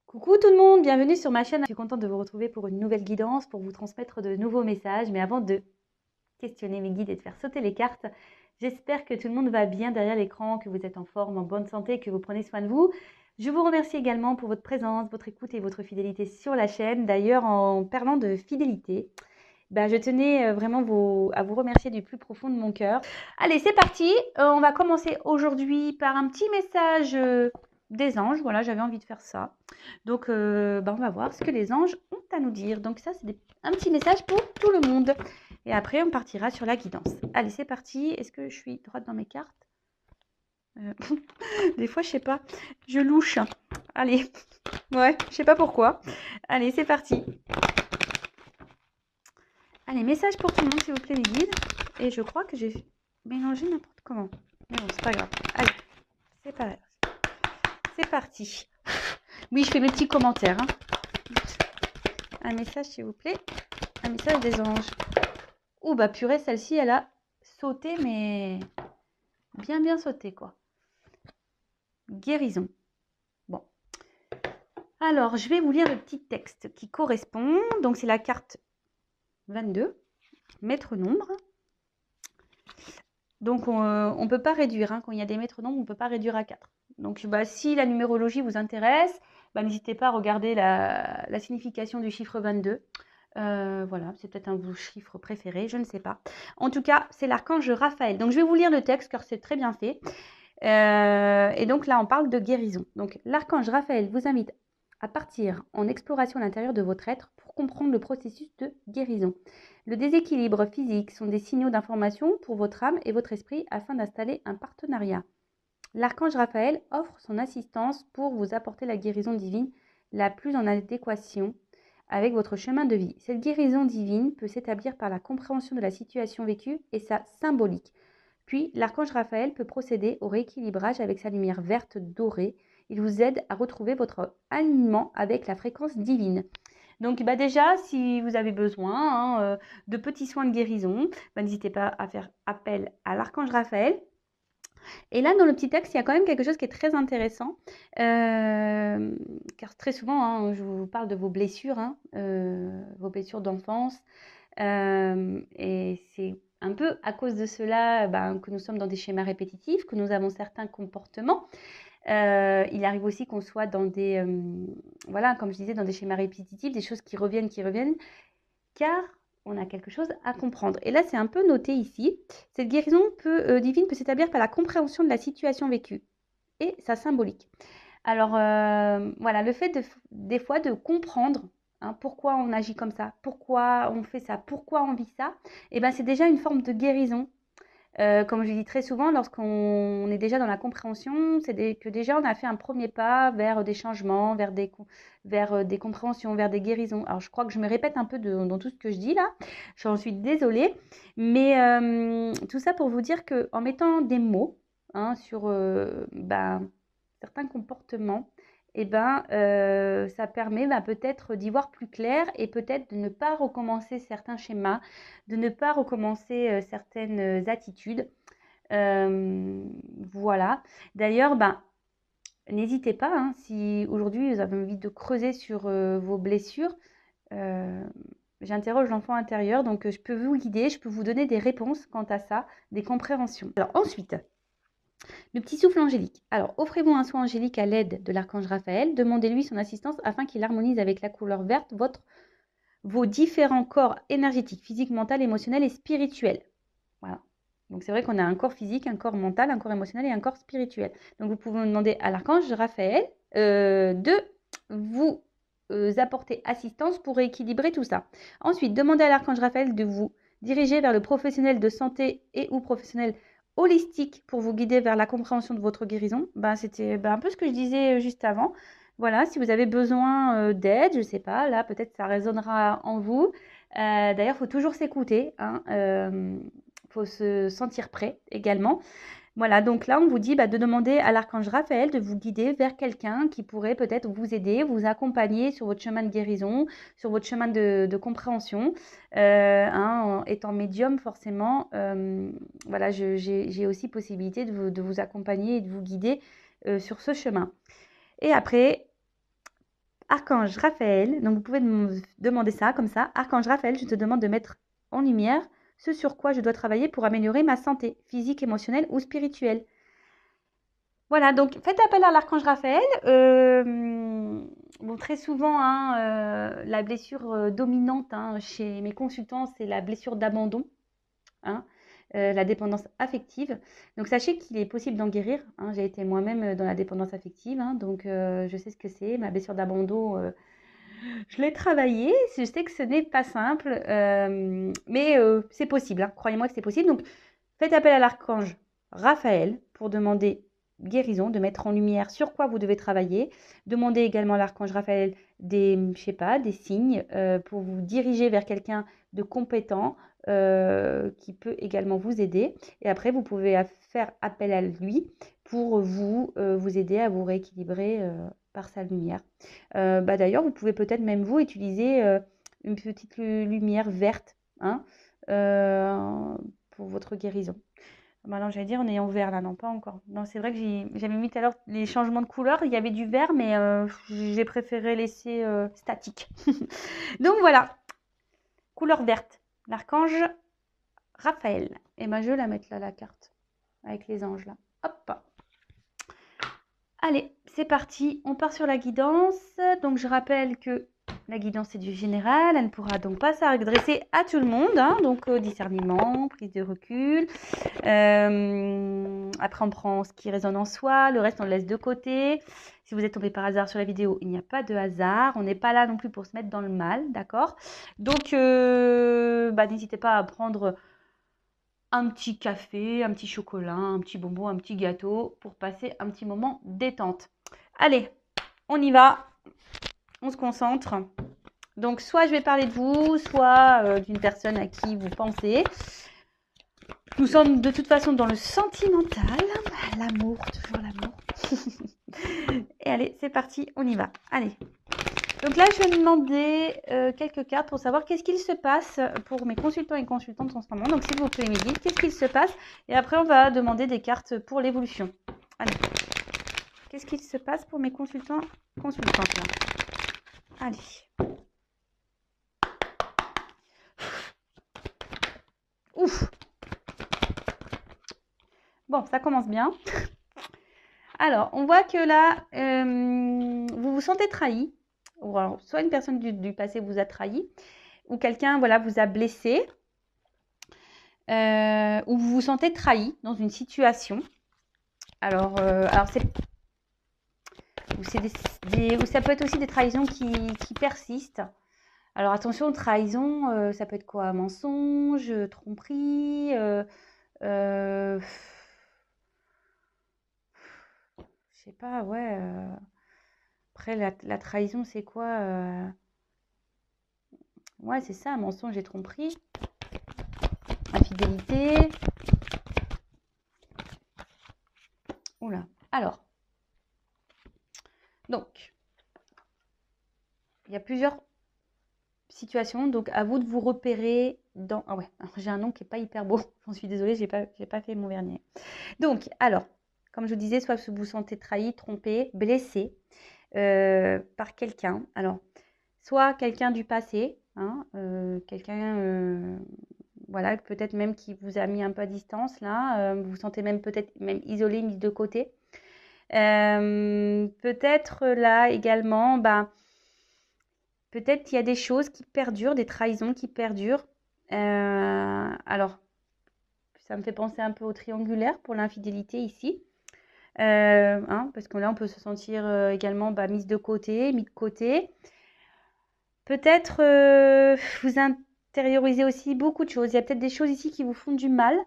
Coucou tout le monde, bienvenue sur ma chaîne. Je suis contente de vous retrouver pour une nouvelle guidance, pour vous transmettre de nouveaux messages. Mais avant de questionner mes guides et de faire sauter les cartes, j'espère que tout le monde va bien derrière l'écran, que vous êtes en forme, en bonne santé, que vous prenez soin de vous. Je vous remercie également pour votre présence, votre écoute et votre fidélité sur la chaîne. D'ailleurs, en parlant de fidélité, je tenais vraiment à vous remercier du plus profond de mon cœur. Allez, c'est parti. On va commencer aujourd'hui par un petit message des anges. Voilà, j'avais envie de faire ça. Donc, on va voir ce que les anges ont à nous dire. Donc ça, c'est un petit message pour tout le monde. Et après, on partira sur la guidance. Allez, c'est parti. Est-ce que je suis droite dans mes cartes? Des fois, je sais pas. Je louche. Allez. Ouais, je sais pas pourquoi. Allez, c'est parti. Allez, message pour tout le monde, s'il vous plaît, les guides. Et je crois que j'ai mélangé n'importe comment. Mais bon, c'est pas grave. Allez, c'est pas grave. C'est parti. Oui, je fais mes petits commentaires. Hein. Un message, s'il vous plaît. Un message des anges. Oh, bah purée, celle-ci, elle a sauté, mais bien sauté, quoi. Guérison. Bon. Alors, je vais vous lire le petit texte qui correspond. Donc, c'est la carte 22. Maître nombre. Donc, on ne peut pas réduire. Hein. Quand il y a des maîtres nombres, on ne peut pas réduire à 4. Donc, si la numérologie vous intéresse, n'hésitez pas à regarder la signification du chiffre 22. Voilà, c'est peut-être un de vos chiffres préférés, je ne sais pas. En tout cas, c'est l'archange Raphaël. Donc, je vais vous lire le texte car c'est très bien fait. Et donc là, on parle de guérison. Donc, l'archange Raphaël vous invite à partir en exploration à l'intérieur de votre être pour comprendre le processus de guérison. Le déséquilibre physique sont des signaux d'information pour votre âme et votre esprit afin d'installer un partenariat. L'archange Raphaël offre son assistance pour vous apporter la guérison divine la plus en adéquation avec votre chemin de vie. Cette guérison divine peut s'établir par la compréhension de la situation vécue et sa symbolique. Puis, l'archange Raphaël peut procéder au rééquilibrage avec sa lumière verte dorée. Il vous aide à retrouver votre alignement avec la fréquence divine. Donc déjà, si vous avez besoin de petits soins de guérison, n'hésitez pas à faire appel à l'archange Raphaël. Et là, dans le petit texte, il y a quand même quelque chose qui est très intéressant, car très souvent, je vous parle de vos blessures d'enfance, et c'est un peu à cause de cela que nous sommes dans des schémas répétitifs, que nous avons certains comportements. Il arrive aussi qu'on soit dans des, comme je disais, dans des schémas répétitifs, des choses qui reviennent, car on a quelque chose à comprendre. Et là, c'est un peu noté ici. Cette guérison divine peut s'établir par la compréhension de la situation vécue et sa symbolique. Alors, le fait des fois de comprendre pourquoi on agit comme ça, pourquoi on fait ça, pourquoi on vit ça, c'est déjà une forme de guérison. Comme je dis très souvent, lorsqu'on est déjà dans la compréhension, que déjà on a fait un premier pas vers des changements, vers des compréhensions, vers des guérisons. Alors je crois que je me répète un peu dans tout ce que je dis là, j'en suis désolée, mais tout ça pour vous dire qu'en mettant des mots sur certains comportements, ça permet peut-être d'y voir plus clair et peut-être de ne pas recommencer certains schémas, de ne pas recommencer certaines attitudes. Voilà. D'ailleurs, n'hésitez pas, si aujourd'hui vous avez envie de creuser sur vos blessures, j'interroge l'enfant intérieur, donc je peux vous guider, je peux vous donner des réponses quant à ça, des compréhensions. Alors ensuite, le petit souffle angélique. Alors, offrez-vous un soin angélique à l'aide de l'archange Raphaël. Demandez-lui son assistance afin qu'il harmonise avec la couleur verte vos différents corps énergétiques, physique, mental, émotionnel et spirituel. Voilà. Donc, c'est vrai qu'on a un corps physique, un corps mental, un corps émotionnel et un corps spirituel. Donc, vous pouvez demander à l'archange Raphaël de vous apporter assistance pour rééquilibrer tout ça. Ensuite, demandez à l'archange Raphaël de vous diriger vers le professionnel de santé et ou professionnel holistique pour vous guider vers la compréhension de votre guérison. C'était un peu ce que je disais juste avant. Voilà, si vous avez besoin d'aide, je ne sais pas, là peut-être ça résonnera en vous. D'ailleurs, il faut toujours s'écouter. Faut se sentir prêt également. Voilà, donc là, on vous dit de demander à l'archange Raphaël de vous guider vers quelqu'un qui pourrait peut-être vous aider, vous accompagner sur votre chemin de guérison, sur votre chemin de compréhension. En étant médium, forcément, j'ai aussi possibilité de vous accompagner et de vous guider sur ce chemin. Et après, Archange Raphaël, donc vous pouvez me demander ça comme ça. Archange Raphaël, je te demande de mettre en lumière ce sur quoi je dois travailler pour améliorer ma santé physique, émotionnelle ou spirituelle. Voilà, donc faites appel à l'archange Raphaël. Bon, très souvent, hein, la blessure dominante hein, chez mes consultants, c'est la blessure d'abandon, hein, la dépendance affective. Donc sachez qu'il est possible d'en guérir. Hein. J'ai été moi-même dans la dépendance affective, hein, donc je sais ce que c'est. Ma blessure d'abandon, je l'ai travaillée. Je sais que ce n'est pas simple, mais c'est possible. Hein. Croyez-moi que c'est possible. Donc faites appel à l'archange Raphaël pour demander guérison, de mettre en lumière sur quoi vous devez travailler. Demandez également à l'archange Raphaël des, je sais pas, des signes pour vous diriger vers quelqu'un de compétent qui peut également vous aider. Et après, vous pouvez faire appel à lui pour vous aider à vous rééquilibrer par sa lumière. D'ailleurs, vous pouvez peut-être même vous utiliser une petite lumière verte hein, pour votre guérison. Maintenant, j'allais dire en ayant vert là, non, pas encore. Non, c'est vrai que j'avais mis tout à l'heure les changements de couleur. Il y avait du vert, mais j'ai préféré laisser statique. Donc voilà, couleur verte. L'archange Raphaël. Et ben, je vais la mettre là, la carte, avec les anges là. Hop. Allez, c'est parti. On part sur la guidance. Donc, je rappelle que la guidance est du général, elle ne pourra donc pas s'adresser à tout le monde, hein, donc discernement, prise de recul. Après, on prend ce qui résonne en soi, le reste, on le laisse de côté. Si vous êtes tombé par hasard sur la vidéo, il n'y a pas de hasard. On n'est pas là non plus pour se mettre dans le mal, d'accord? Donc, n'hésitez pas à prendre un petit café, un petit chocolat, un petit bonbon, un petit gâteau pour passer un petit moment détente. Allez, on y va. On se concentre. Donc, soit je vais parler de vous, soit d'une personne à qui vous pensez. Nous sommes de toute façon dans le sentimental. L'amour, toujours l'amour. Et allez, c'est parti, on y va. Allez. Donc là, je vais demander quelques cartes pour savoir qu'est-ce qu'il se passe pour mes consultants et consultantes en ce moment. Donc, s'il vous plaît, me dites qu'est-ce qu'il se passe. Et après, on va demander des cartes pour l'évolution. Allez. Qu'est-ce qu'il se passe pour mes consultants et consultantes là? Allez. Ouf. Bon, ça commence bien. Alors, on voit que là, vous vous sentez trahi. Ou alors, soit une personne du passé vous a trahi, ou quelqu'un voilà, vous a blessé, ou vous vous sentez trahi dans une situation. Alors c'est... Ou ça peut être aussi des trahisons qui persistent. Alors attention, trahison, ça peut être quoi? Mensonge, tromperie, je sais pas, ouais. Après, la trahison, c'est quoi? Ouais, c'est ça, mensonge et tromperie. Infidélité. Oula. Alors. Donc, il y a plusieurs situations. Donc, à vous de vous repérer dans... Ah ouais, j'ai un nom qui n'est pas hyper beau. J'en suis désolée, j'ai pas fait mon vernis. Donc, alors, comme je vous disais, soit vous vous sentez trahi, trompé, blessé par quelqu'un. Alors, soit quelqu'un du passé, hein, quelqu'un... voilà, peut-être même qui vous a mis un peu à distance, là. Vous vous sentez même peut-être même isolé, mis de côté. Peut-être là également, peut-être qu'il y a des choses qui perdurent, des trahisons qui perdurent. Alors, ça me fait penser un peu au triangulaire pour l'infidélité ici. Parce que là, on peut se sentir également mise de côté, mis de côté. Peut-être vous intériorisez aussi beaucoup de choses. Il y a peut-être des choses ici qui vous font du mal.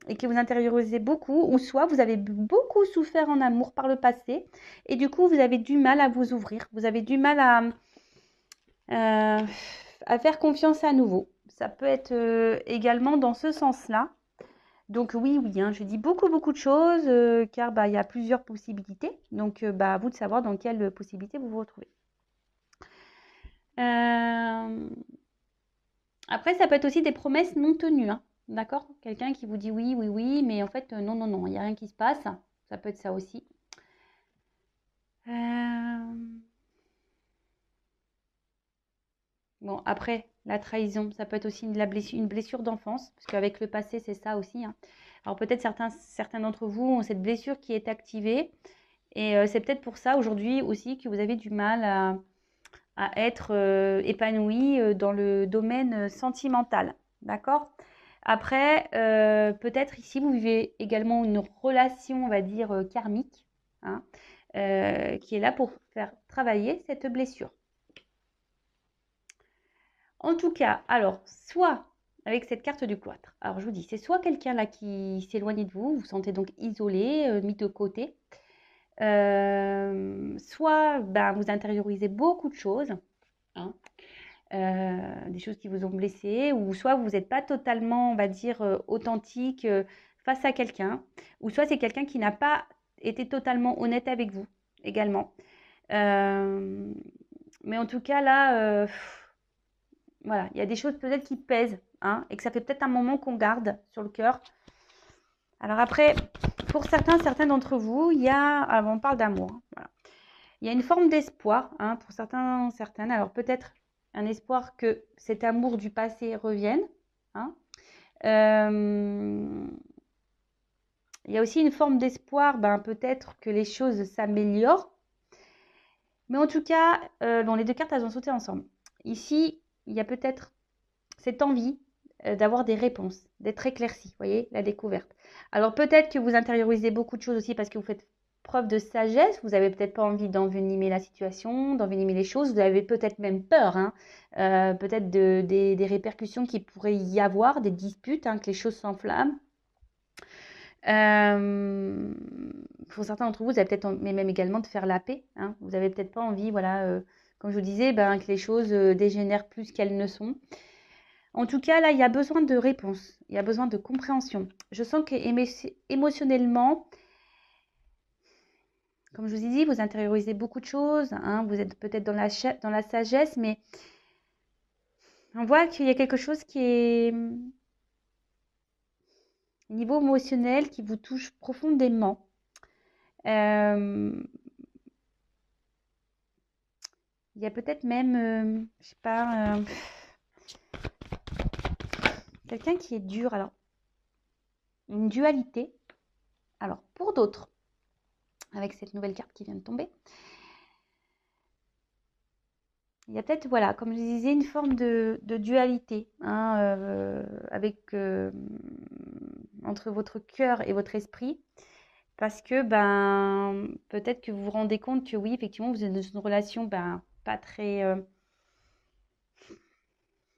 Et que vous intériorisez beaucoup, ou soit vous avez beaucoup souffert en amour par le passé, et du coup, vous avez du mal à vous ouvrir, vous avez du mal à faire confiance à nouveau. Ça peut être également dans ce sens-là. Donc oui, hein, je dis beaucoup de choses, car il y a plusieurs possibilités. Donc, à vous de savoir dans quelle possibilité vous vous retrouvez. Après, ça peut être aussi des promesses non tenues, hein. D'accord? Quelqu'un qui vous dit oui, mais en fait, non, il n'y a rien qui se passe. Ça peut être ça aussi. Bon, après, la trahison, ça peut être aussi une blessure d'enfance, parce qu'avec le passé, c'est ça aussi, hein. Alors peut-être certains d'entre vous ont cette blessure qui est activée, et c'est peut-être pour ça aujourd'hui aussi que vous avez du mal à être épanoui dans le domaine sentimental. D'accord? Après, peut-être ici, vous vivez également une relation, on va dire, karmique, hein, qui est là pour faire travailler cette blessure. En tout cas, alors, soit avec cette carte du cloître, alors je vous dis, c'est soit quelqu'un là qui s'éloigne de vous, vous vous sentez donc isolé, mis de côté, soit ben, vous intériorisez beaucoup de choses, hein, des choses qui vous ont blessé, ou soit vous n'êtes pas totalement, on va dire, authentique face à quelqu'un, ou soit c'est quelqu'un qui n'a pas été totalement honnête avec vous également. Mais en tout cas, là, voilà, il y a des choses peut-être qui pèsent, hein, et que ça fait peut-être un moment qu'on garde sur le cœur. Alors après, pour certains d'entre vous, il y a, alors on parle d'amour, hein, voilà. Il y a une forme d'espoir, hein, pour certaines. Alors peut-être un espoir que cet amour du passé revienne, hein. Il y a aussi une forme d'espoir, ben, peut-être que les choses s'améliorent. Mais en tout cas, bon, les deux cartes, elles ont sauté ensemble. Ici, il y a peut-être cette envie d'avoir des réponses, d'être éclairci, vous voyez, la découverte. Alors peut-être que vous intériorisez beaucoup de choses aussi parce que vous faites preuve de sagesse, vous n'avez peut-être pas envie d'envenimer la situation, d'envenimer les choses, vous avez peut-être même peur, hein, peut-être des répercussions qu'il pourrait y avoir, des disputes, hein, que les choses s'enflamment. Pour certains d'entre vous, vous avez peut-être, mais même également de faire la paix, hein. Vous n'avez peut-être pas envie, voilà, comme je vous disais, ben, que les choses dégénèrent plus qu'elles ne sont. En tout cas, là, il y a besoin de réponse, il y a besoin de compréhension. Je sens que émotionnellement, comme je vous ai dit, vous intériorisez beaucoup de choses, hein, vous êtes peut-être dans la sagesse, mais on voit qu'il y a quelque chose qui est au niveau émotionnel qui vous touche profondément. Il y a peut-être même, je sais pas, quelqu'un qui est dur. Alors, une dualité. Alors, pour d'autres, avec cette nouvelle carte qui vient de tomber, il y a peut-être, voilà, comme je disais, une forme de dualité, hein, entre votre cœur et votre esprit. Parce que, ben, peut-être que vous vous rendez compte que oui, effectivement, vous êtes dans une relation, ben, pas très,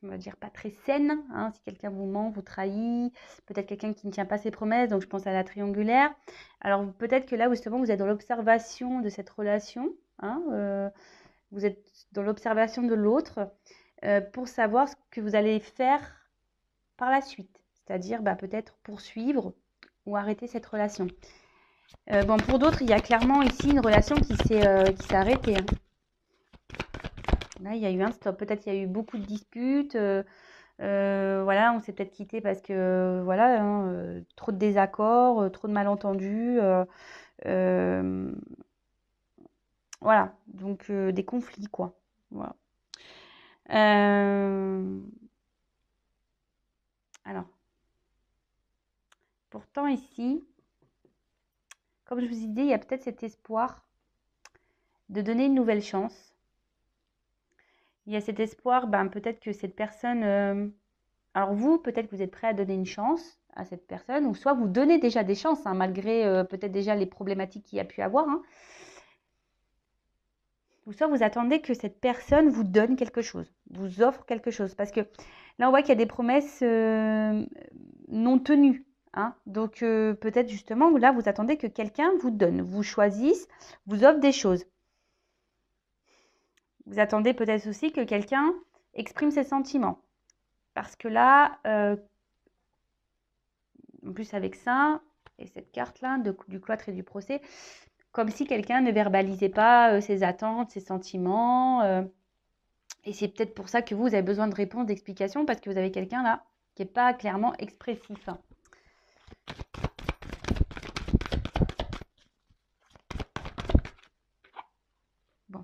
on va dire, pas très saine, hein, si quelqu'un vous ment, vous trahit, peut-être quelqu'un qui ne tient pas ses promesses, donc je pense à la triangulaire. Alors, peut-être que là, justement, vous êtes dans l'observation de cette relation, hein, vous êtes dans l'observation de l'autre pour savoir ce que vous allez faire par la suite. C'est-à-dire, bah, peut-être poursuivre ou arrêter cette relation. Bon, pour d'autres, il y a clairement ici une relation qui s'est arrêtée, hein. Là, il y a eu un stop. Peut-être il y a eu beaucoup de disputes. Voilà, on s'est peut-être quitté parce que, voilà, hein, trop de désaccords, trop de malentendus. Voilà, donc des conflits, quoi. Voilà. Alors, pourtant ici, comme je vous ai dit, il y a peut-être cet espoir de donner une nouvelle chance. Il y a cet espoir, ben, peut-être que cette personne... alors vous, peut-être que vous êtes prêt à donner une chance à cette personne, ou soit vous donnez déjà des chances, hein, malgré peut-être déjà les problématiques qu'il y a pu avoir, hein. Ou soit vous attendez que cette personne vous donne quelque chose, vous offre quelque chose. Parce que là, on voit qu'il y a des promesses non tenues, hein. Donc peut-être justement, là, vous attendez que quelqu'un vous donne, vous choisisse, vous offre des choses. Vous attendez peut-être aussi que quelqu'un exprime ses sentiments. Parce que là, en plus avec ça, et cette carte-là du cloître et du procès, comme si quelqu'un ne verbalisait pas ses attentes, ses sentiments. Et c'est peut-être pour ça que vous avez besoin de réponses, d'explications, parce que vous avez quelqu'un là qui n'est pas clairement expressif. Bon.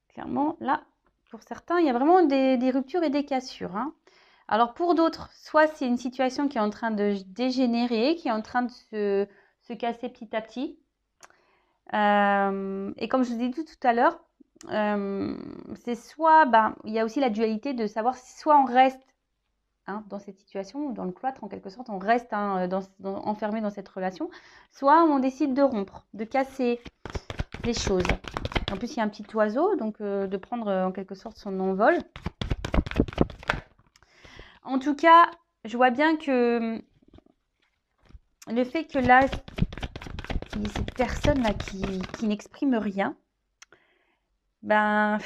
Clairement, là, Pour certains, il y a vraiment des ruptures et des cassures, hein. Alors pour d'autres, soit c'est une situation qui est en train de dégénérer, qui est en train de se casser petit à petit. Et comme je vous ai dit tout à l'heure, c'est soit, il y a aussi la dualité de savoir si soit on reste dans cette situation, dans le cloître en quelque sorte, on reste enfermé dans cette relation, soit on décide de rompre, de casser les choses. En plus, il y a un petit oiseau, donc de prendre en quelque sorte son envol. En tout cas, je vois bien que le fait que là, il y ait cette personne-là qui n'exprime rien, ça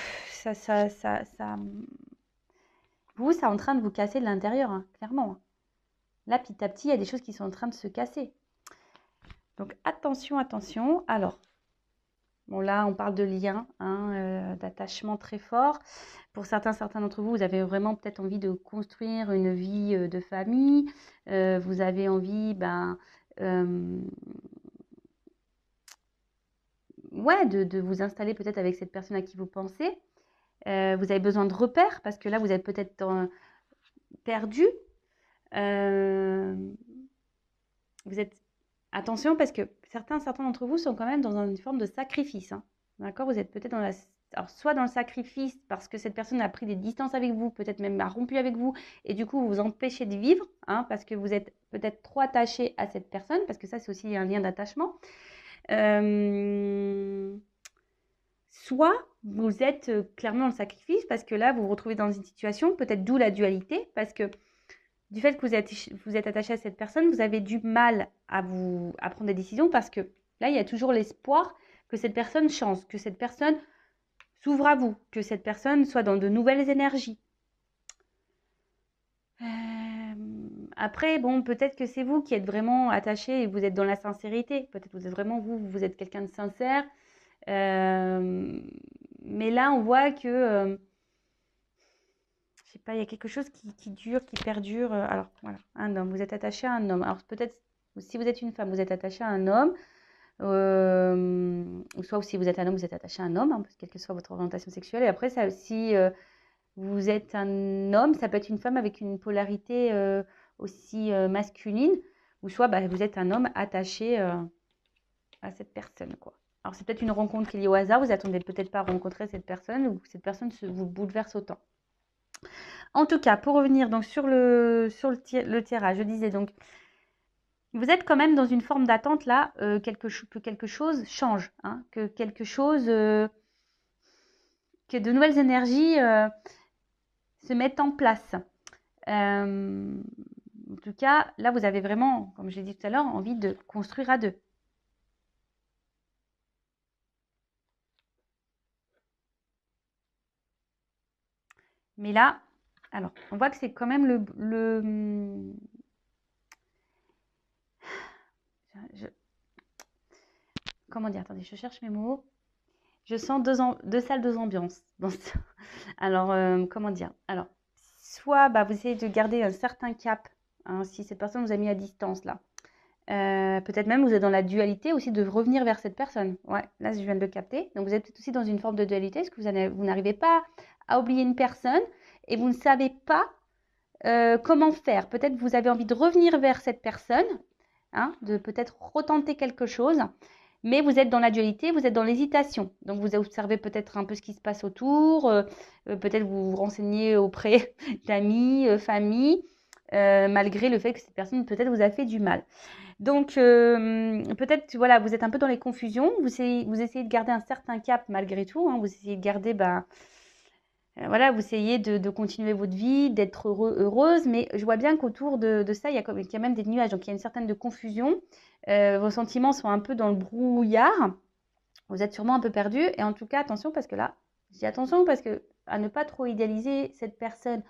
est en train de vous casser de l'intérieur, hein, clairement. Là, petit à petit, il y a des choses qui sont en train de se casser. Donc, attention, attention. Alors, bon, là, on parle de lien, d'attachement très fort. Pour certains d'entre vous, vous avez vraiment peut-être envie de construire une vie de famille. Vous avez envie, de vous installer peut-être avec cette personne à qui vous pensez. Vous avez besoin de repères parce que là, vous êtes peut-être perdu. Vous êtes... Attention parce que certains d'entre vous sont quand même dans une forme de sacrifice. Hein. D'accord ? Vous êtes peut-être dans alors, soit dans le sacrifice parce que cette personne a pris des distances avec vous, peut-être même a rompu avec vous, et du coup, vous vous empêchez de vivre, parce que vous êtes peut-être trop attaché à cette personne, parce que ça, c'est aussi un lien d'attachement. Soit vous êtes clairement dans le sacrifice parce que là, vous vous retrouvez dans une situation, peut-être d'où la dualité, parce que du fait que vous êtes attaché à cette personne, vous avez du mal à prendre des décisions parce que là, il y a toujours l'espoir que cette personne change, que cette personne s'ouvre à vous, que cette personne soit dans de nouvelles énergies. Après, bon, peut-être que c'est vous qui êtes vraiment attaché et vous êtes dans la sincérité. Peut-être que vous êtes vraiment vous êtes quelqu'un de sincère. Mais là, on voit que... je sais pas, il y a quelque chose qui dure, qui perdure. Alors, voilà, un homme. Vous êtes attaché à un homme. Alors, peut-être, si vous êtes une femme, vous êtes attaché à un homme. Ou soit si vous êtes un homme, vous êt attaché à un homme, quelle que soit votre orientation sexuelle. Et après, ça aussi, vous êtes un homme, ça peut être une femme avec une polarité aussi masculine. Ou soit vous êtes un homme attaché à cette personne, quoi. Alors, c'est peut-être une rencontre qui est liée au hasard. Vous attendez peut-être pas à rencontrer cette personne ou cette personne vous bouleverse autant. En tout cas, pour revenir donc sur le tirage, je disais donc, vous êtes quand même dans une forme d'attente là, que quelque chose change, que quelque chose, que de nouvelles énergies se mettent en place. En tout cas, là, vous avez vraiment, comme je l'ai dit tout à l'heure, envie de construire à deux. Mais là, alors, on voit que c'est quand même comment dire? Attendez, je cherche mes mots. Je sens deux salles, deux ambiances. Alors, comment dire? Alors, soit vous essayez de garder un certain cap, si cette personne vous a mis à distance là. Peut-être même vous êtes dans la dualité aussi de revenir vers cette personne. Ouais, là je viens de le capter. Donc vous êtes peut-être aussi dans une forme de dualité, parce que vous n'arrivez pas à oublier une personne et vous ne savez pas comment faire. Peut-être vous avez envie de revenir vers cette personne, de peut-être retenter quelque chose, mais vous êtes dans la dualité, vous êtes dans l'hésitation. Donc vous observez peut-être un peu ce qui se passe autour, peut-être vous vous renseignez auprès d'amis, famille, malgré le fait que cette personne peut-être vous a fait du mal. Donc, peut-être, voilà, vous êtes un peu dans les confusions. Vous essayez de garder un certain cap malgré tout. Vous essayez de garder, voilà, vous essayez de continuer votre vie, d'être heureuse. Mais je vois bien qu'autour de ça, il y a même des nuages. Donc, il y a une certaine de confusion. Vos sentiments sont un peu dans le brouillard. Vous êtes sûrement un peu perdu. Et en tout cas, attention, parce que là, je dis attention parce que à ne pas trop idéaliser cette personne.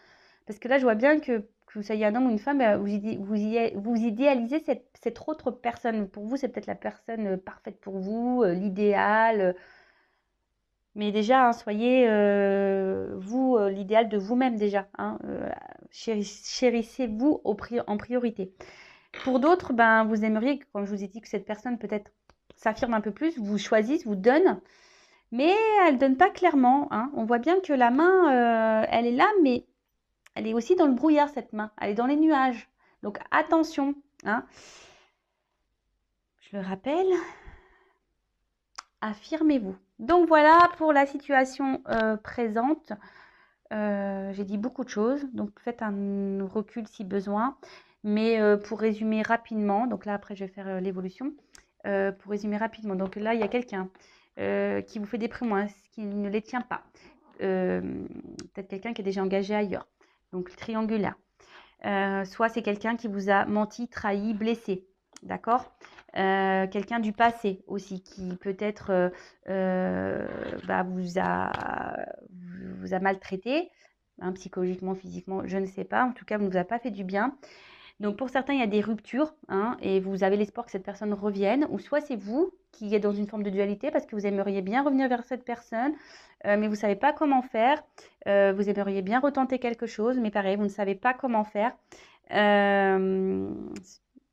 Parce que là, je vois bien que vous soyez un homme ou une femme, vous idéalisez cette autre personne. Pour vous, c'est peut-être la personne parfaite pour vous, l'idéal. Mais déjà, soyez vous l'idéal de vous-même déjà. Chérissez-vous en priorité. Pour d'autres, vous aimeriez, comme je vous ai dit, que cette personne peut-être s'affirme un peu plus, vous choisisse, vous donne. mais elle ne donne pas clairement, hein. On voit bien que la main, elle est là, mais elle est aussi dans le brouillard, cette main. Elle est dans les nuages. Donc attention, hein. Je le rappelle, affirmez-vous. Donc voilà pour la situation présente. J'ai dit beaucoup de choses, donc faites un recul si besoin. Mais pour résumer rapidement, donc là après je vais faire l'évolution. Pour résumer rapidement, donc là il y a quelqu'un qui vous fait des promesses, qui ne les tient pas. Peut-être quelqu'un qui est déjà engagé ailleurs, donc triangulaire. Soit c'est quelqu'un qui vous a menti, trahi, blessé, d'accord. Quelqu'un du passé aussi qui peut-être vous a maltraité, hein, psychologiquement, physiquement, je ne sais pas. En tout cas, vous ne vous a pas fait du bien. Donc pour certains, il y a des ruptures, hein, et vous avez l'espoir que cette personne revienne, ou soit c'est vous qui êtes dans une forme de dualité parce que vous aimeriez bien revenir vers cette personne, mais vous ne savez pas comment faire. Vous aimeriez bien retenter quelque chose, mais pareil, vous ne savez pas comment faire.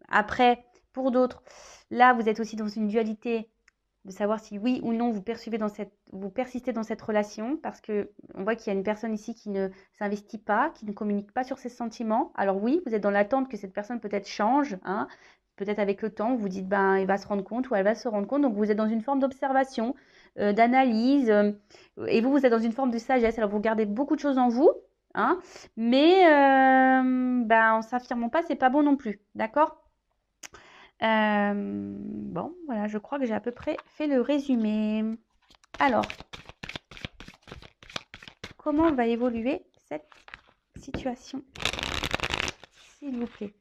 Après, pour d'autres, là, vous êtes aussi dans une dualité de savoir si oui ou non vous persistez dans cette relation, parce que on voit qu'il y a une personne ici qui ne s'investit pas, qui ne communique pas sur ses sentiments. Alors oui, vous êtes dans l'attente que cette personne peut-être change, hein, peut-être avec le temps, vous vous dites ben il va se rendre compte ou elle va se rendre compte. Donc vous êtes dans une forme d'observation, d'analyse, et vous êtes dans une forme de sagesse. Alors vous gardez beaucoup de choses en vous, hein, mais en s'affirmant pas, c'est pas bon non plus, d'accord. Bon, voilà, je crois que j'ai à peu près fait le résumé. Alors, comment va évoluer cette situation, s'il vous plaît?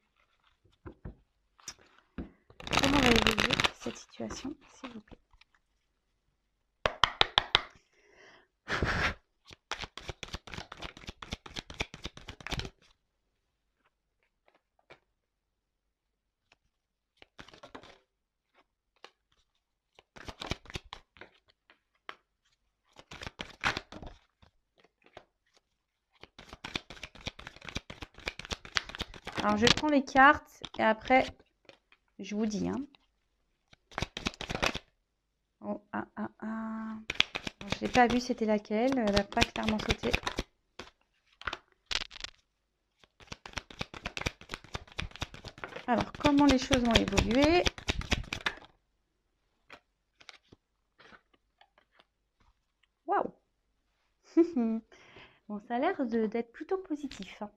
Comment va évoluer cette situation, s'il vous plaît? Alors, je prends les cartes et après, je vous dis, hein. Oh, je n'ai pas vu c'était laquelle. Elle n'a pas clairement sauté. Alors, comment les choses vont évoluer? Waouh! Bon, ça a l'air d'être plutôt positif, hein.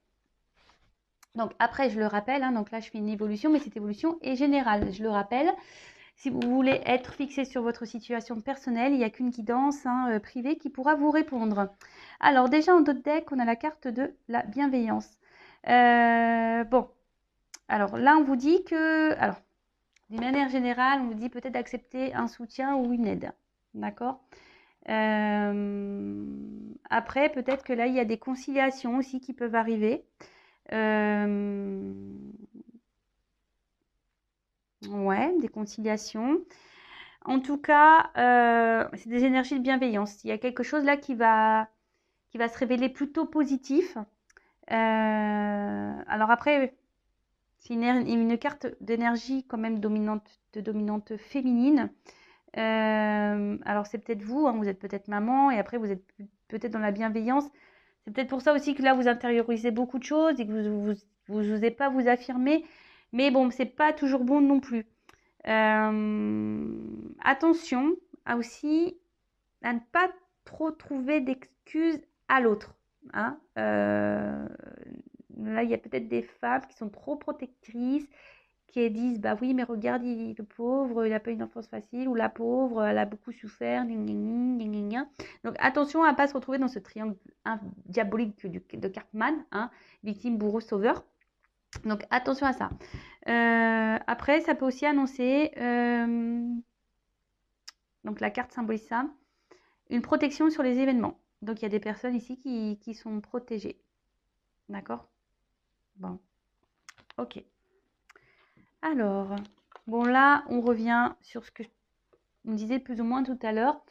Donc après, je le rappelle, hein, donc là je fais une évolution, mais cette évolution est générale. Je le rappelle, si vous voulez être fixé sur votre situation personnelle, il n'y a qu'une guidance, hein, privée qui pourra vous répondre. Alors déjà en d'autres deck, on a la carte de la bienveillance. Bon, alors là on vous dit que, alors d'une manière générale, on vous dit peut-être d'accepter un soutien ou une aide, d'accord. Après, peut-être que là il y a des conciliations aussi qui peuvent arriver. Ouais, des conciliations. En tout cas, c'est des énergies de bienveillance. Il y a quelque chose là qui va se révéler plutôt positif. Alors après, c'est une carte d'énergie quand même dominante féminine. Alors c'est peut-être vous, hein, vous êtes peut-être maman et après vous êtes peut-être dans la bienveillance. C'est peut-être pour ça aussi que là vous intériorisez beaucoup de choses et que vous n'osez pas vous affirmer. Mais bon, c'est pas toujours bon non plus. Attention aussi à ne pas trop trouver d'excuses à l'autre, hein. Là, il y a peut-être des femmes qui sont trop protectrices, qui disent bah oui, mais regarde, le pauvre, il n'a pas une enfance facile, ou la pauvre, elle a beaucoup souffert. Donc attention à ne pas se retrouver dans ce triangle diabolique de Cartman, hein, victime, bourreau, sauveur. Donc attention à ça. Après, ça peut aussi annoncer, donc la carte symbolise ça, une protection sur les événements. Donc il y a des personnes ici qui sont protégées. D'accord? Bon. Ok. Alors, bon là, on revient sur ce que je me disais plus ou moins tout à l'heure.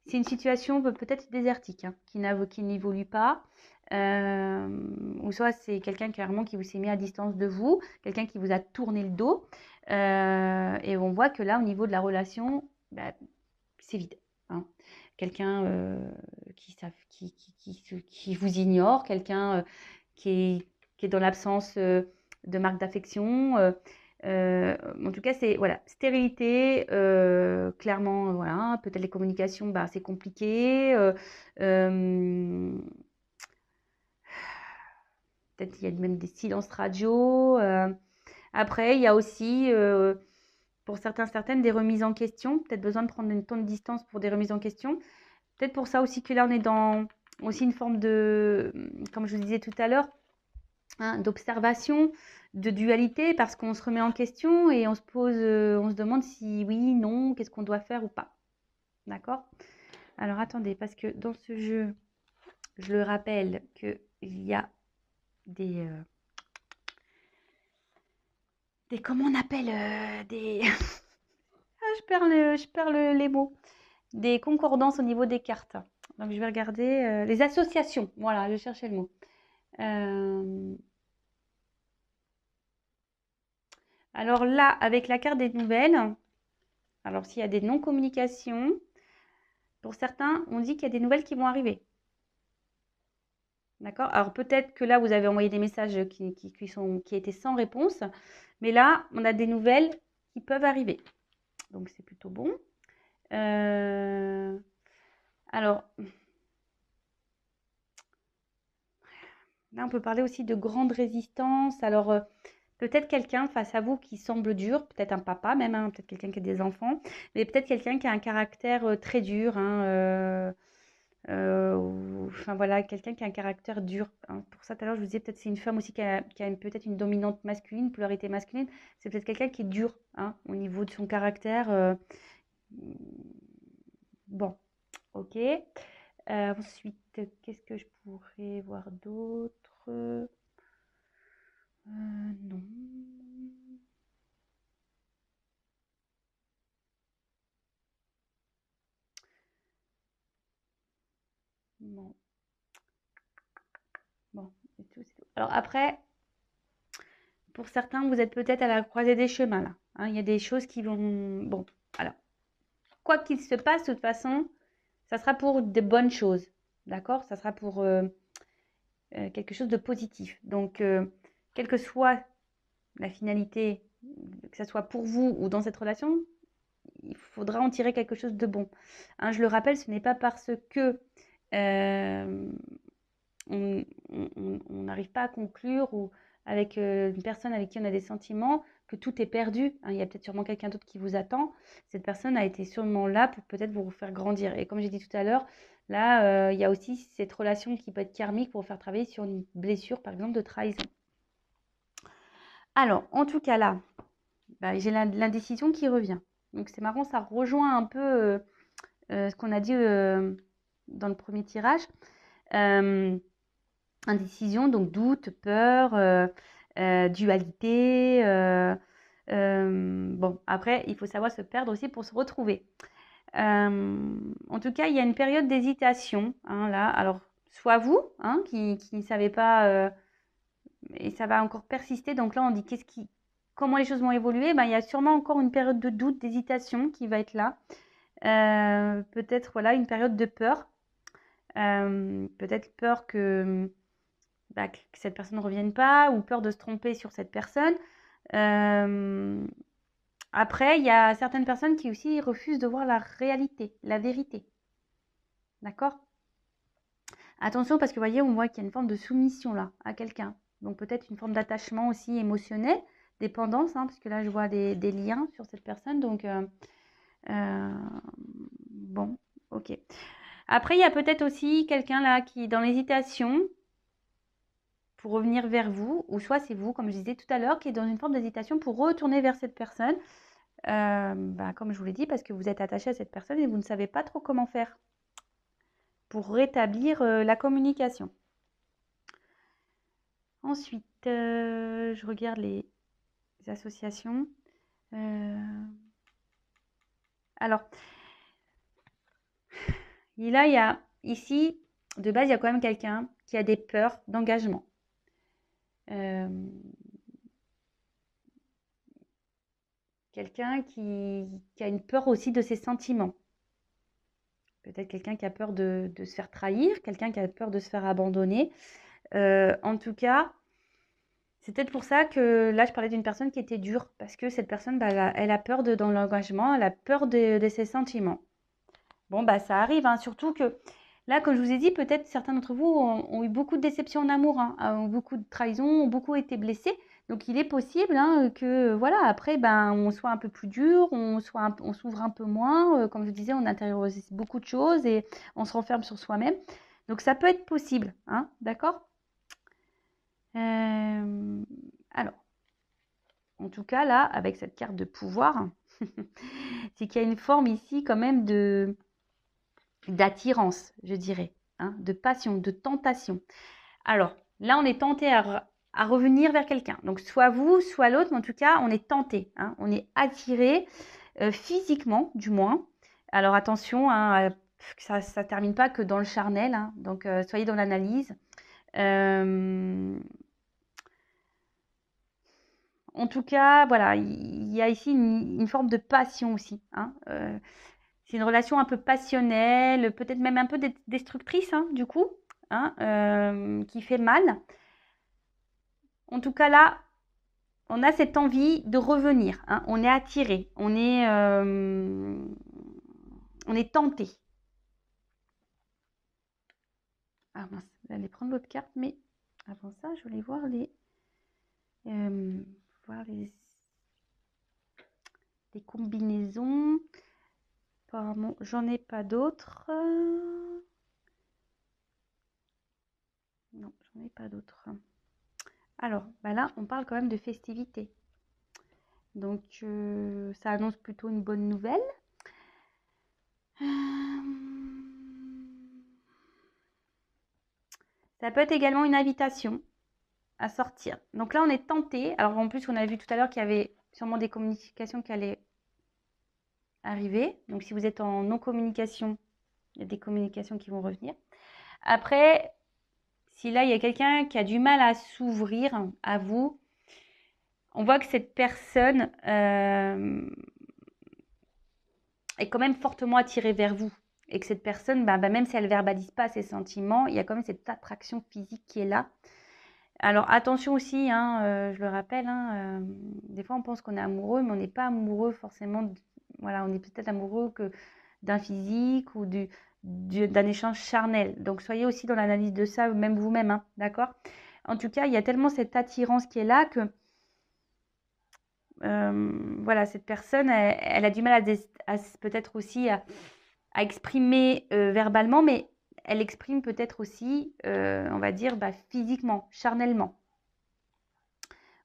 C'est une situation peut-être désertique, hein, qui n'évolue pas. Ou soit c'est quelqu'un carrément qui vous s'est mis à distance de vous, quelqu'un qui vous a tourné le dos. Et on voit que là, au niveau de la relation, c'est vide. hein. Quelqu'un qui vous ignore, quelqu'un qui est dans l'absence de marque d'affection. En tout cas, c'est voilà, stérilité, clairement, voilà, peut-être les communications, bah, c'est compliqué. Peut-être il y a même des silences radio. Après, il y a aussi, pour certains, certaines, des remises en question. Peut-être besoin de prendre une temps de distance pour des remises en question. Peut-être pour ça aussi que là, on est dans aussi une forme de, comme je vous disais tout à l'heure, hein, d'observation, de dualité, parce qu'on se remet en question et on se pose, on se demande si oui, non, qu'est-ce qu'on doit faire ou pas. D'accord? Alors attendez, parce que dans ce jeu, je le rappelle qu'il y a des, comment on appelle, des, ah, je perds les mots, des concordances au niveau des cartes. Donc je vais regarder les associations. Voilà, je cherchais le mot. Alors là, avec la carte des nouvelles, alors s'il y a des non-communications, pour certains, on dit qu'il y a des nouvelles qui vont arriver. D'accord? Alors peut-être que là, vous avez envoyé des messages qui étaient sans réponse, mais là, on a des nouvelles qui peuvent arriver. Donc c'est plutôt bon. Alors, là, on peut parler aussi de grande résistance. Alors, peut-être quelqu'un face à vous qui semble dur, peut-être un papa même, hein, peut-être quelqu'un qui a des enfants, mais peut-être quelqu'un qui a un caractère très dur, hein, enfin voilà, quelqu'un qui a un caractère dur, hein. Pour ça, tout à l'heure, je vous disais, peut-être c'est une femme aussi qui a peut-être une dominante masculine, polarité masculine. C'est peut-être quelqu'un qui est dur, hein, au niveau de son caractère. Bon, ok. Ensuite, qu'est-ce que je pourrais voir d'autre? Non. Bon, bon, c'est tout, c'est tout. Alors après, pour certains, vous êtes peut-être à la croisée des chemins là, hein. Il y a des choses qui vont. Bon, alors, quoi qu'il se passe, de toute façon, ça sera pour de bonnes choses. D'accord? Ça sera pour quelque chose de positif. Donc, quelle que soit la finalité, que ce soit pour vous ou dans cette relation, il faudra en tirer quelque chose de bon. Hein, je le rappelle, ce n'est pas parce que on n'arrive pas à conclure ou avec une personne avec qui on a des sentiments que tout est perdu, hein. Il y a peut-être sûrement quelqu'un d'autre qui vous attend. Cette personne a été sûrement là pour peut-être vous faire grandir. Et comme j'ai dit tout à l'heure, là, il y a aussi cette relation qui peut être karmique pour vous faire travailler sur une blessure, par exemple, de trahison. Alors, en tout cas, là, bah, j'ai l'indécision qui revient. Donc, c'est marrant, ça rejoint un peu ce qu'on a dit dans le premier tirage. Indécision, donc doute, peur, dualité. Bon, après, il faut savoir se perdre aussi pour se retrouver. En tout cas, il y a une période d'hésitation, hein, là. Alors, soit vous, hein, qui ne savez pas, et ça va encore persister. Donc là, on dit comment les choses vont évoluer. Ben, il y a sûrement encore une période de doute, d'hésitation qui va être là. Peut-être voilà, une période de peur. Peut-être peur que cette personne ne revienne pas ou peur de se tromper sur cette personne. Après, il y a certaines personnes qui aussi refusent de voir la réalité, la vérité. D'accord? Attention parce que vous voyez, on voit qu'il y a une forme de soumission là à quelqu'un. Donc peut-être une forme d'attachement aussi émotionnel, dépendance, hein, parce que là je vois des liens sur cette personne. Donc bon, ok. Après, il y a peut-être aussi quelqu'un là qui est dans l'hésitation pour revenir vers vous, ou soit c'est vous, comme je disais tout à l'heure, qui est dans une forme d'hésitation pour retourner vers cette personne, comme je vous l'ai dit, parce que vous êtes attaché à cette personne et vous ne savez pas trop comment faire pour rétablir la communication. Ensuite, je regarde les associations. Alors, là, il y a ici, de base, il y a quand même quelqu'un qui a des peurs d'engagement. Quelqu'un qui a une peur aussi de ses sentiments. peut-être quelqu'un qui a peur de se faire trahir, quelqu'un qui a peur de se faire abandonner. En tout cas, c'est peut-être pour ça que là, je parlais d'une personne qui était dure, parce que cette personne, bah, elle a peur dans l'engagement, elle a peur de ses sentiments. Bon, bah, ça arrive, hein, surtout que là, comme je vous ai dit, peut-être certains d'entre vous ont eu beaucoup de déceptions en amour, hein, ont beaucoup de trahisons, ont beaucoup été blessés. Donc, il est possible hein, que, voilà, après, ben, on soit un peu plus dur, on s'ouvre un peu moins. Comme je vous disais, on intériorise beaucoup de choses et on se renferme sur soi-même. Donc, ça peut être possible, hein, d'accord? Alors, en tout cas, là, avec cette carte de pouvoir, c'est qu'il y a une forme ici quand même d'attirance, je dirais, hein, de passion, de tentation. Alors, là, on est tenté à revenir vers quelqu'un. Donc, soit vous, soit l'autre, mais en tout cas, on est tenté, hein, on est attiré physiquement, du moins. Alors, attention, hein, que ça ne termine pas que dans le charnel, hein, donc soyez dans l'analyse. En tout cas, voilà, il y a ici une forme de passion aussi, hein, c'est une relation un peu passionnelle, peut-être même un peu destructrice, hein, du coup, hein, qui fait mal. En tout cas, là, on a cette envie de revenir, hein, on est attiré, on est tenté. Ah mince, j'allais prendre l'autre carte, mais avant ça, je voulais voir les combinaisons. Apparemment, j'en ai pas d'autres. Non, j'en ai pas d'autres. Alors, bah là, on parle quand même de festivités. Donc, ça annonce plutôt une bonne nouvelle. Ça peut être également une invitation à sortir. Donc là, on est tenté. Alors, en plus, on a vu tout à l'heure qu'il y avait sûrement des communications qui allaient arriver. Donc, si vous êtes en non-communication, il y a des communications qui vont revenir. Après, si là, il y a quelqu'un qui a du mal à s'ouvrir à vous, on voit que cette personne est quand même fortement attirée vers vous. Et que cette personne, même si elle ne verbalise pas ses sentiments, il y a quand même cette attraction physique qui est là. Alors attention aussi, hein, je le rappelle, hein, des fois on pense qu'on est amoureux, mais on n'est pas amoureux forcément. Voilà, on est peut-être amoureux que d'un physique ou d'un échange charnel. Donc soyez aussi dans l'analyse de ça, même vous-même, hein, d'accord? En tout cas, il y a tellement cette attirance qui est là que voilà, cette personne, elle a du mal peut-être aussi à exprimer verbalement, mais elle exprime peut-être aussi, on va dire, physiquement, charnellement.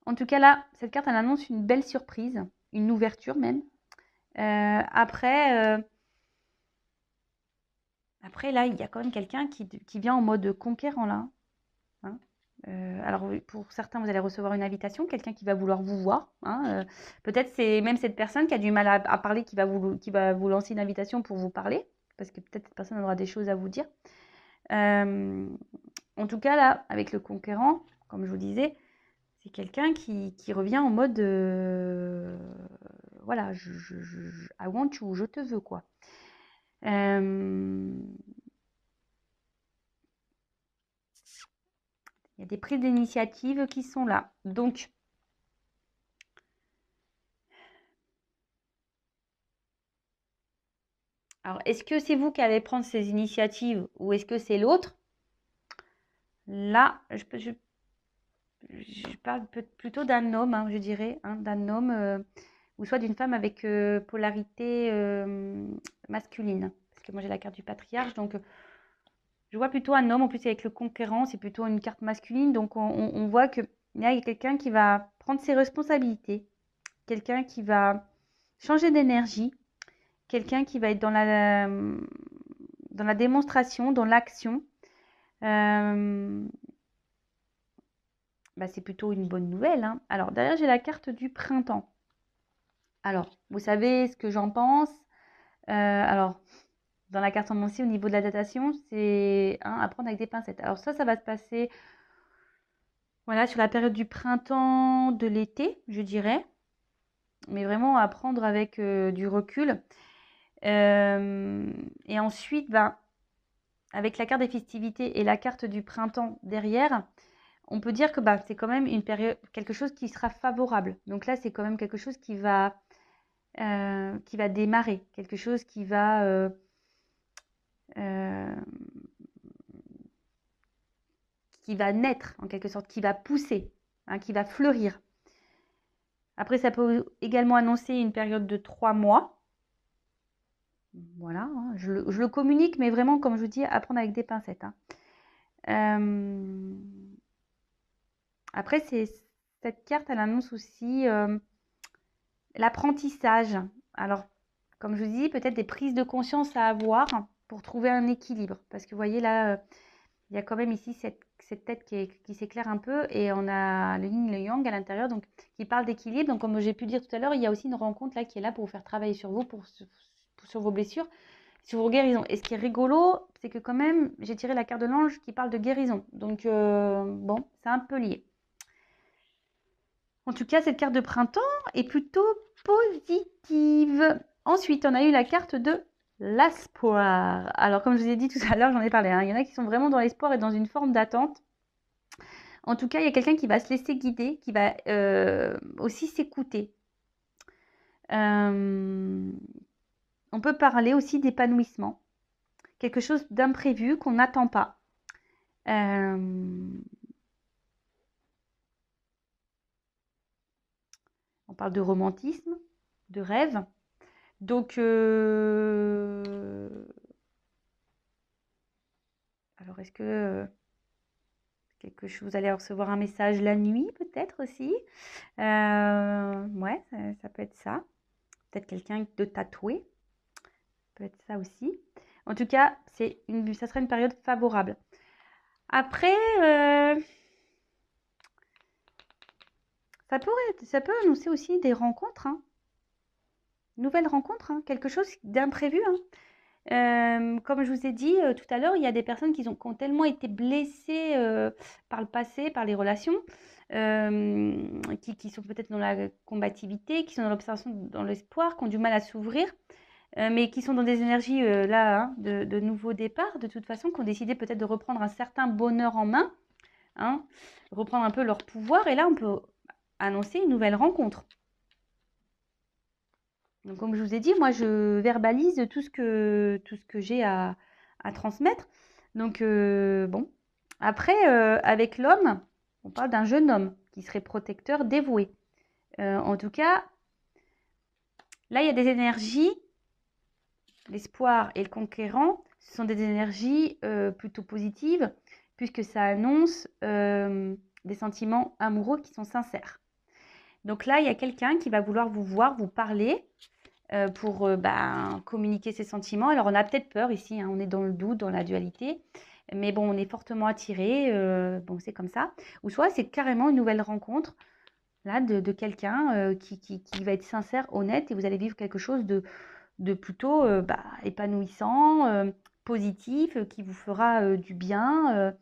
En tout cas, là, cette carte, elle annonce une belle surprise, une ouverture même. Après, là, il y a quand même quelqu'un qui vient en mode conquérant, là. Hein. Alors, pour certains, vous allez recevoir une invitation, quelqu'un qui va vouloir vous voir. Hein. Peut-être c'est même cette personne qui a du mal à parler qui va vous lancer une invitation pour vous parler, parce que peut-être cette personne aura des choses à vous dire. En tout cas, là, avec le conquérant, comme je vous disais, c'est quelqu'un qui revient en mode voilà, I want you, je te veux, quoi. Il y a des prises d'initiative qui sont là. Donc, alors, est-ce que c'est vous qui allez prendre ces initiatives ou est-ce que c'est l'autre? Là, je parle plutôt d'un homme, hein, je dirais, hein, d'un homme ou soit d'une femme avec polarité masculine. Parce que moi, j'ai la carte du patriarche, donc je vois plutôt un homme. En plus, avec le conquérant, c'est plutôt une carte masculine. Donc, on voit que là, il y a quelqu'un qui va prendre ses responsabilités, quelqu'un qui va changer d'énergie, quelqu'un qui va être dans la démonstration, dans l'action. C'est plutôt une bonne nouvelle. Hein. Alors, derrière, j'ai la carte du printemps. Alors, vous savez ce que j'en pense. Alors, dans la carte aussi, au niveau de la datation, c'est à prendre avec des pincettes. Alors ça va se passer voilà, sur la période du printemps, de l'été, je dirais. Mais vraiment à prendre avec du recul. Et ensuite, ben, avec la carte des festivités et la carte du printemps derrière, on peut dire que bah, c'est quand même une période, quelque chose qui sera favorable. Donc là, c'est quand même quelque chose qui va démarrer, quelque chose qui va naître en quelque sorte, qui va pousser, hein, qui va fleurir. Après, ça peut également annoncer une période de 3 mois. Voilà, hein, je le communique, mais vraiment, comme je vous dis, à prendre avec des pincettes. Hein. Après, cette carte, elle annonce aussi l'apprentissage. Alors, comme je vous dis, peut-être des prises de conscience à avoir pour trouver un équilibre. Parce que vous voyez là, il y a quand même ici cette tête qui s'éclaire un peu et on a le yin et le yang à l'intérieur, donc qui parle d'équilibre. Donc, comme j'ai pu dire tout à l'heure, il y a aussi une rencontre là qui est là pour vous faire travailler sur vous, sur vos blessures, sur vos guérisons. Et ce qui est rigolo, c'est que quand même, j'ai tiré la carte de l'ange qui parle de guérison. Donc, bon, c'est un peu lié. En tout cas, cette carte de printemps est plutôt positive. Ensuite, on a eu la carte de l'espoir. Alors, comme je vous ai dit tout à l'heure, j'en ai parlé. Hein, il y en a qui sont vraiment dans l'espoir et dans une forme d'attente. En tout cas, il y a quelqu'un qui va se laisser guider, qui va aussi s'écouter. On peut parler aussi d'épanouissement. Quelque chose d'imprévu qu'on n'attend pas. On parle de romantisme, de rêve. Donc, alors est-ce que vous allez recevoir un message la nuit peut-être aussi? Ouais, ça peut être ça. Peut-être quelqu'un de tatoué. Ça peut être ça aussi. En tout cas, ça sera une période favorable. Après, ça peut annoncer aussi des rencontres, hein. Nouvelles rencontres, hein. Quelque chose d'imprévu, hein. Comme je vous ai dit tout à l'heure, il y a des personnes qui ont tellement été blessées par le passé, par les relations, qui sont peut-être dans la combativité, qui sont dans l'observation, dans l'espoir, qui ont du mal à s'ouvrir, mais qui sont dans des énergies là, hein, de nouveau départ, de toute façon, qui ont décidé peut-être de reprendre un certain bonheur en main, hein, reprendre un peu leur pouvoir, et là, on peut annoncer une nouvelle rencontre. Donc, comme je vous ai dit, moi, je verbalise tout ce que j'ai à transmettre. Donc, bon. Après, avec l'homme, on parle d'un jeune homme qui serait protecteur, dévoué. En tout cas, là, il y a des énergies, l'espoir et le conquérant, ce sont des énergies plutôt positives, puisque ça annonce des sentiments amoureux qui sont sincères. Donc là, il y a quelqu'un qui va vouloir vous voir, vous parler, pour communiquer ses sentiments. Alors, on a peut-être peur ici, hein, on est dans le doute, dans la dualité, mais bon, on est fortement attiré, bon, c'est comme ça. Ou soit, c'est carrément une nouvelle rencontre là, de quelqu'un qui va être sincère, honnête, et vous allez vivre quelque chose de plutôt épanouissant, positif, qui vous fera du bien.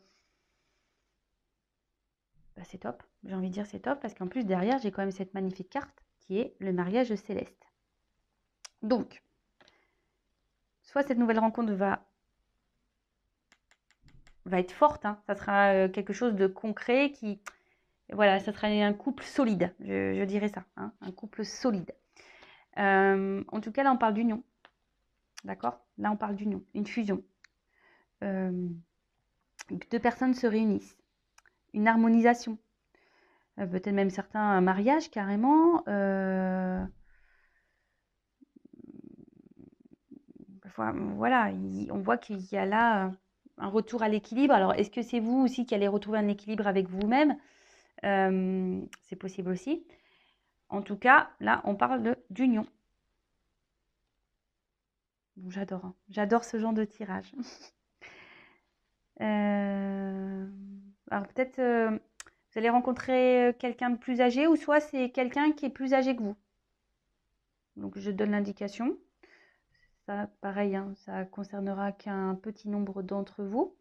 C'est top, j'ai envie de dire c'est top, parce qu'en plus, derrière, j'ai quand même cette magnifique carte qui est le mariage céleste. Donc, soit cette nouvelle rencontre va être forte, hein. Ça sera quelque chose de concret voilà, ça sera un couple solide, je dirais ça, hein, un couple solide. En tout cas, là, on parle d'union, d'accord? Là, on parle d'union, une fusion. Deux personnes se réunissent, une harmonisation, peut-être même certains mariages carrément. Voilà, on voit qu'il y a là un retour à l'équilibre. Alors, est-ce que c'est vous aussi qui allez retrouver un équilibre avec vous-même? C'est possible aussi. En tout cas, là, on parle d'union. Bon, j'adore, hein. J'adore ce genre de tirage. Alors, peut-être vous allez rencontrer quelqu'un de plus âgé, ou soit c'est quelqu'un qui est plus âgé que vous. Donc, je donne l'indication. Ça, pareil, hein, ça concernera qu'un petit nombre d'entre vous.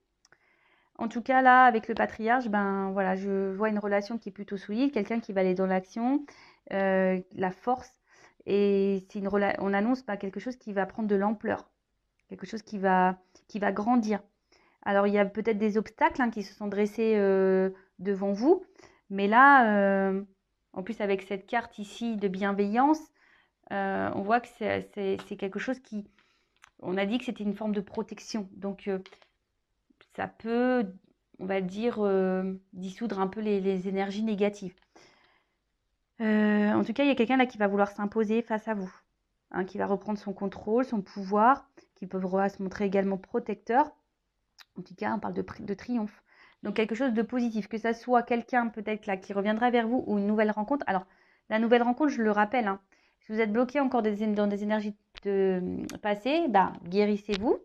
En tout cas, là, avec le patriarche, ben voilà, je vois une relation qui est plutôt solide, quelqu'un qui va aller dans l'action, la force, Et on annonce quelque chose qui va prendre de l'ampleur, quelque chose qui va grandir. Alors, il y a peut-être des obstacles qui se sont dressés devant vous, mais là, en plus avec cette carte ici de bienveillance, on voit que c'est quelque chose qui... On a dit que c'était une forme de protection. Donc, ça peut, on va dire, dissoudre un peu les énergies négatives. En tout cas, il y a quelqu'un là qui va vouloir s'imposer face à vous, qui va reprendre son contrôle, son pouvoir, qui pourra se montrer également protecteur. En tout cas, on parle de triomphe. Donc, quelque chose de positif, que ça soit quelqu'un peut-être là qui reviendra vers vous ou une nouvelle rencontre. Alors, la nouvelle rencontre, je le rappelle, si vous êtes bloqué encore dans des énergies passées, guérissez-vous.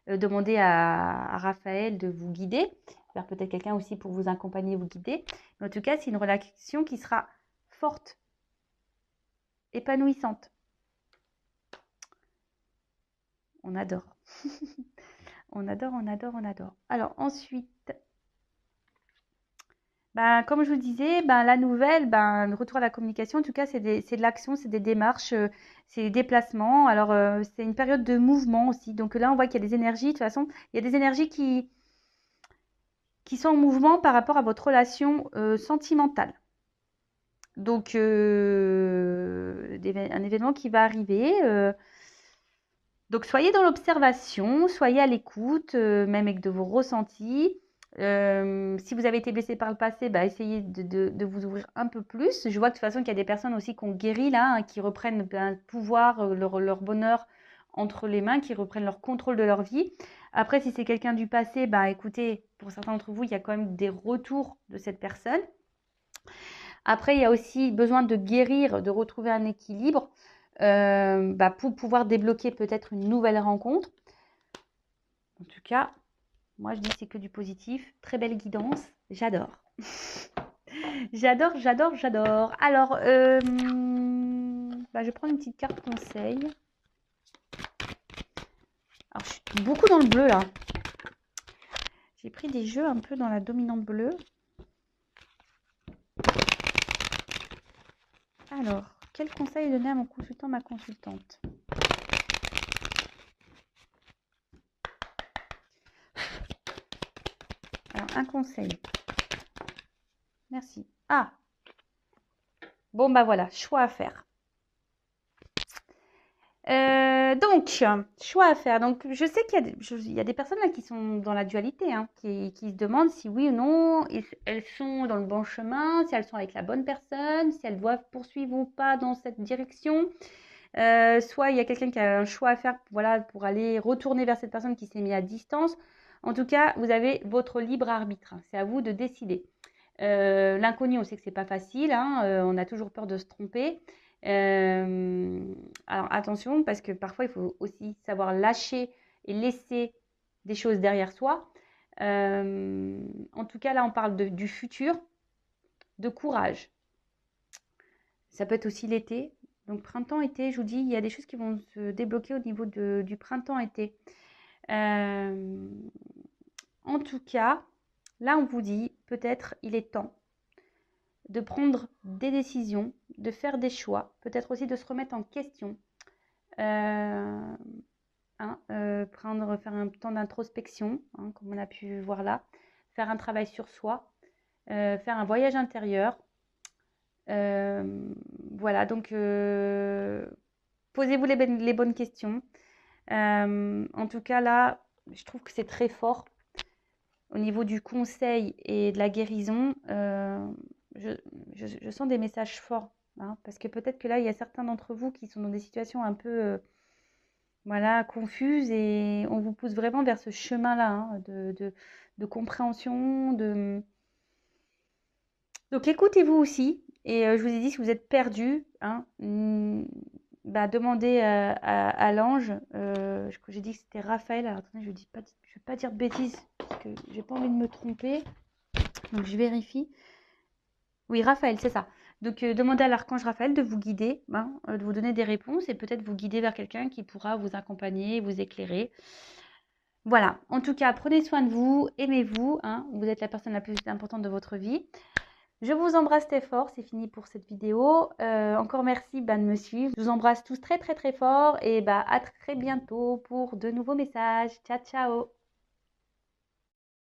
Demandez à Raphaël de vous guider, vers peut-être quelqu'un aussi pour vous accompagner, vous guider. Mais en tout cas, c'est une relation qui sera forte, épanouissante. On adore. On adore, on adore, on adore. Alors ensuite, comme je vous disais, la nouvelle, le retour à la communication, en tout cas, c'est de l'action, c'est des démarches, c'est des déplacements. Alors, c'est une période de mouvement aussi. Donc là, on voit qu'il y a des énergies. De toute façon, il y a des énergies qui sont en mouvement par rapport à votre relation sentimentale. Donc, un événement qui va arriver. Donc, soyez dans l'observation, soyez à l'écoute, même avec de vos ressentis. Si vous avez été blessé par le passé, essayez de vous ouvrir un peu plus. Je vois de toute façon qu'il y a des personnes aussi qui ont guéri là, qui reprennent le pouvoir, leur bonheur entre les mains, qui reprennent leur contrôle de leur vie. Après, si c'est quelqu'un du passé, écoutez, pour certains d'entre vous, il y a quand même des retours de cette personne. Après, il y a aussi besoin de guérir, de retrouver un équilibre pour pouvoir débloquer peut-être une nouvelle rencontre. En tout cas, moi je dis c'est que du positif. Très belle guidance. J'adore. J'adore, j'adore, j'adore. Alors, je vais prendre une petite carte conseil. Alors, je suis beaucoup dans le bleu là. J'ai pris des jeux un peu dans la dominante bleue. Alors, quel conseil donner à mon consultant, ma consultante? Alors, un conseil. Merci. Ah! Bon, voilà, choix à faire. Donc, choix à faire. Donc, je sais qu'il y a des personnes là qui sont dans la dualité, qui se demandent si oui ou non elles sont dans le bon chemin, si elles sont avec la bonne personne, si elles doivent poursuivre ou pas dans cette direction. Soit il y a quelqu'un qui a un choix à faire pour aller retourner vers cette personne qui s'est mise à distance. En tout cas, vous avez votre libre arbitre. C'est à vous de décider. L'inconnu, on sait que c'est pas facile. On a toujours peur de se tromper. Alors attention, parce que parfois il faut aussi savoir lâcher et laisser des choses derrière soi. En tout cas, là, on parle du futur, de courage. Ça peut être aussi l'été. Donc printemps-été, je vous dis, il y a des choses qui vont se débloquer au niveau du printemps-été. En tout cas, là, on vous dit, peut-être il est temps de prendre des décisions, de faire des choix, peut-être aussi de se remettre en question. Faire un temps d'introspection, comme on a pu voir là, faire un travail sur soi, faire un voyage intérieur. Voilà, donc posez-vous les bonnes questions. En tout cas, là, je trouve que c'est très fort. Au niveau du conseil et de la guérison, je sens des messages forts. Parce que peut-être que là, il y a certains d'entre vous qui sont dans des situations un peu confuses et on vous pousse vraiment vers ce chemin-là de compréhension. Donc écoutez-vous aussi. Et je vous ai dit, si vous êtes perdu, demandez à l'ange. J'ai dit que c'était Raphaël. Alors attendez, je ne vais pas dire de bêtises parce que j'ai pas envie de me tromper. Donc je vérifie. Oui, Raphaël, c'est ça. Donc demandez à l'archange Raphaël de vous guider, de vous donner des réponses et peut-être vous guider vers quelqu'un qui pourra vous accompagner, vous éclairer. Voilà. En tout cas, prenez soin de vous, aimez-vous. Vous êtes la personne la plus importante de votre vie. Je vous embrasse très fort, c'est fini pour cette vidéo. Encore merci de me suivre. Je vous embrasse tous très très très fort et à très bientôt pour de nouveaux messages. Ciao ciao!